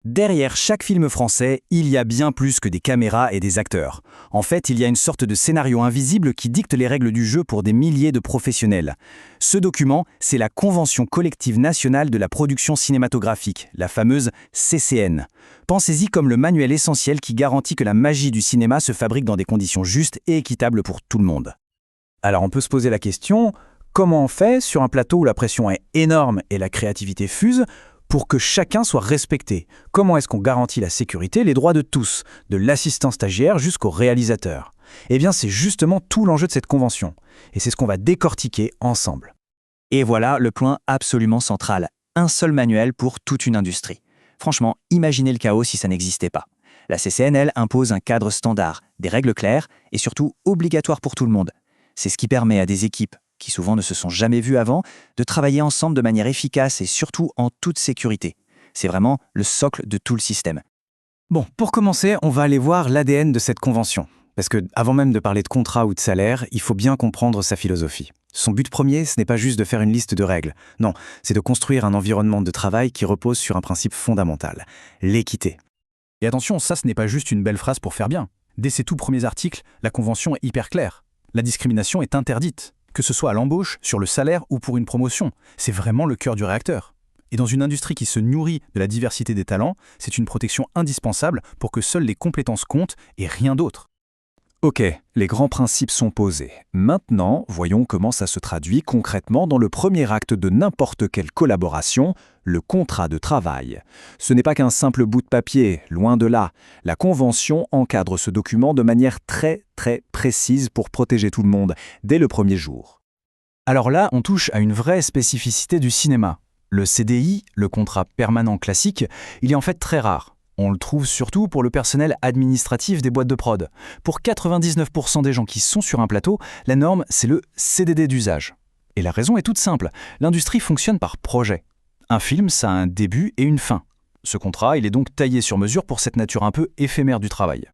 Derrière chaque film français, il y a bien plus que des caméras et des acteurs. En fait, il y a une sorte de scénario invisible qui dicte les règles du jeu pour des milliers de professionnels. Ce document, c'est la Convention collective nationale de la production cinématographique, la fameuse CCN. Pensez-y comme le manuel essentiel qui garantit que la magie du cinéma se fabrique dans des conditions justes et équitables pour tout le monde. Alors on peut se poser la question, comment on fait sur un plateau où la pression est énorme et la créativité fuse pour que chacun soit respecté? Comment est-ce qu'on garantit la sécurité, les droits de tous, de l'assistant stagiaire jusqu'au réalisateur? Eh bien, c'est justement tout l'enjeu de cette convention. Et c'est ce qu'on va décortiquer ensemble. Et voilà le point absolument central. Un seul manuel pour toute une industrie. Franchement, imaginez le chaos si ça n'existait pas. La CCNL impose un cadre standard, des règles claires et surtout obligatoires pour tout le monde. C'est ce qui permet à des équipes qui souvent ne se sont jamais vus avant, de travailler ensemble de manière efficace et surtout en toute sécurité. C'est vraiment le socle de tout le système. Bon, pour commencer, on va aller voir l'ADN de cette convention. Parce que, avant même de parler de contrat ou de salaire, il faut bien comprendre sa philosophie. Son but premier, ce n'est pas juste de faire une liste de règles. Non, c'est de construire un environnement de travail qui repose sur un principe fondamental, l'équité. Et attention, ça ce n'est pas juste une belle phrase pour faire bien. Dès ses tout premiers articles, la convention est hyper claire. La discrimination est interdite. Que ce soit à l'embauche, sur le salaire ou pour une promotion, c'est vraiment le cœur du réacteur. Et dans une industrie qui se nourrit de la diversité des talents, c'est une protection indispensable pour que seules les compétences comptent et rien d'autre. Ok, les grands principes sont posés. Maintenant, voyons comment ça se traduit concrètement dans le premier acte de n'importe quelle collaboration, le contrat de travail. Ce n'est pas qu'un simple bout de papier, loin de là. La Convention encadre ce document de manière très précise pour protéger tout le monde, dès le premier jour. Alors là, on touche à une vraie spécificité du cinéma. Le CDI, le contrat permanent classique, il est en fait très rare. On le trouve surtout pour le personnel administratif des boîtes de prod. Pour 99% des gens qui sont sur un plateau, la norme, c'est le CDD d'usage. Et la raison est toute simple. L'industrie fonctionne par projet. Un film, ça a un début et une fin. Ce contrat, il est donc taillé sur mesure pour cette nature un peu éphémère du travail.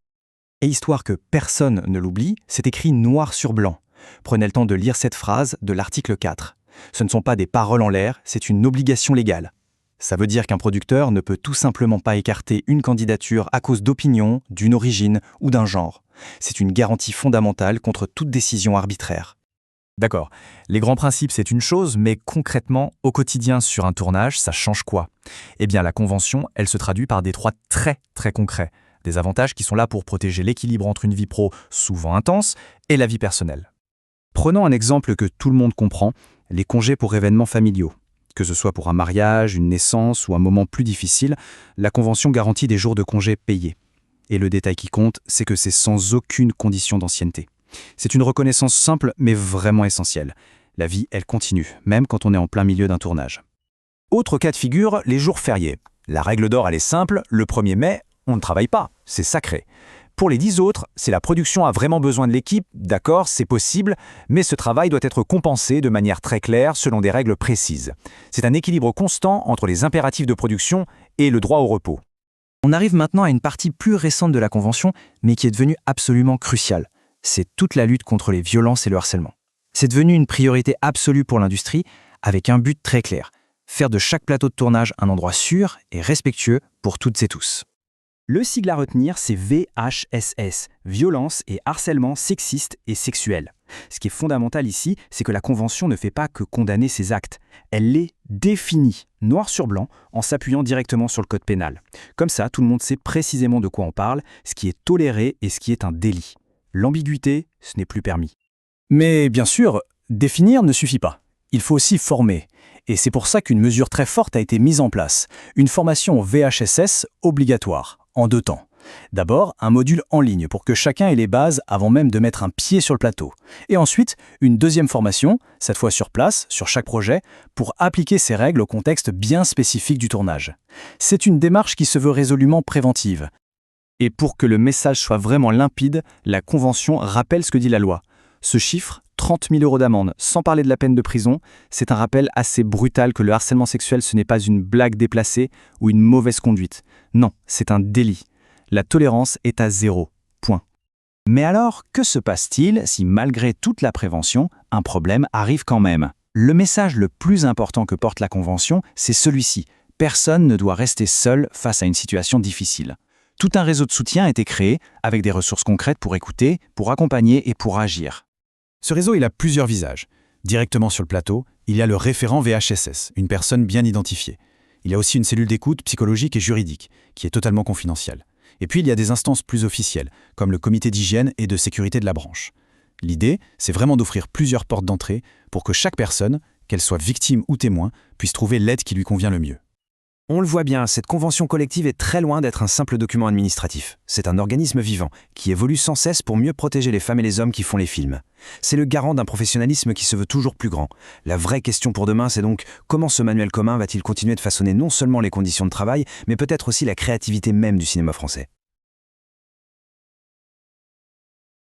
Et histoire que personne ne l'oublie, c'est écrit noir sur blanc. Prenez le temps de lire cette phrase de l'article 4. Ce ne sont pas des paroles en l'air, c'est une obligation légale. Ça veut dire qu'un producteur ne peut tout simplement pas écarter une candidature à cause d'opinions, d'une origine ou d'un genre. C'est une garantie fondamentale contre toute décision arbitraire. D'accord, les grands principes c'est une chose, mais concrètement, au quotidien sur un tournage, ça change quoi? Eh bien la convention, elle se traduit par des droits très concrets. Des avantages qui sont là pour protéger l'équilibre entre une vie pro, souvent intense, et la vie personnelle. Prenons un exemple que tout le monde comprend, les congés pour événements familiaux. Que ce soit pour un mariage, une naissance ou un moment plus difficile, la Convention garantit des jours de congés payés. Et le détail qui compte, c'est que c'est sans aucune condition d'ancienneté. C'est une reconnaissance simple mais vraiment essentielle. La vie, elle continue, même quand on est en plein milieu d'un tournage. Autre cas de figure, les jours fériés. La règle d'or, elle est simple, le 1er mai, on ne travaille pas, c'est sacré. Pour les 10 autres, si la production a vraiment besoin de l'équipe, d'accord, c'est possible, mais ce travail doit être compensé de manière très claire selon des règles précises. C'est un équilibre constant entre les impératifs de production et le droit au repos. On arrive maintenant à une partie plus récente de la Convention, mais qui est devenue absolument cruciale. C'est toute la lutte contre les violences et le harcèlement. C'est devenu une priorité absolue pour l'industrie, avec un but très clair, faire de chaque plateau de tournage un endroit sûr et respectueux pour toutes et tous. Le sigle à retenir, c'est VHSS, violence et harcèlement sexiste et sexuel. Ce qui est fondamental ici, c'est que la Convention ne fait pas que condamner ces actes. Elle les définit, noir sur blanc, en s'appuyant directement sur le code pénal. Comme ça, tout le monde sait précisément de quoi on parle, ce qui est toléré et ce qui est un délit. L'ambiguïté, ce n'est plus permis. Mais bien sûr, définir ne suffit pas. Il faut aussi former. Et c'est pour ça qu'une mesure très forte a été mise en place. Une formation au VHSS obligatoire, en 2 temps. D'abord, un module en ligne pour que chacun ait les bases avant même de mettre un pied sur le plateau. Et ensuite, une deuxième formation, cette fois sur place, sur chaque projet, pour appliquer ces règles au contexte bien spécifique du tournage. C'est une démarche qui se veut résolument préventive. Et pour que le message soit vraiment limpide, la Convention rappelle ce que dit la loi. Ce chiffre, 30 000 € d'amende, sans parler de la peine de prison, c'est un rappel assez brutal que le harcèlement sexuel, ce n'est pas une blague déplacée ou une mauvaise conduite. Non, c'est un délit. La tolérance est à 0. Point. Mais alors, que se passe-t-il si malgré toute la prévention, un problème arrive quand même? Le message le plus important que porte la Convention, c'est celui-ci. Personne ne doit rester seul face à une situation difficile. Tout un réseau de soutien a été créé avec des ressources concrètes pour écouter, pour accompagner et pour agir. Ce réseau, il a plusieurs visages. Directement sur le plateau, il y a le référent VHSS, une personne bien identifiée. Il y a aussi une cellule d'écoute psychologique et juridique, qui est totalement confidentielle. Et puis, il y a des instances plus officielles, comme le comité d'hygiène et de sécurité de la branche. L'idée, c'est vraiment d'offrir plusieurs portes d'entrée pour que chaque personne, qu'elle soit victime ou témoin, puisse trouver l'aide qui lui convient le mieux. On le voit bien, cette convention collective est très loin d'être un simple document administratif. C'est un organisme vivant, qui évolue sans cesse pour mieux protéger les femmes et les hommes qui font les films. C'est le garant d'un professionnalisme qui se veut toujours plus grand. La vraie question pour demain, c'est donc comment ce manuel commun va-t-il continuer de façonner non seulement les conditions de travail, mais peut-être aussi la créativité même du cinéma français.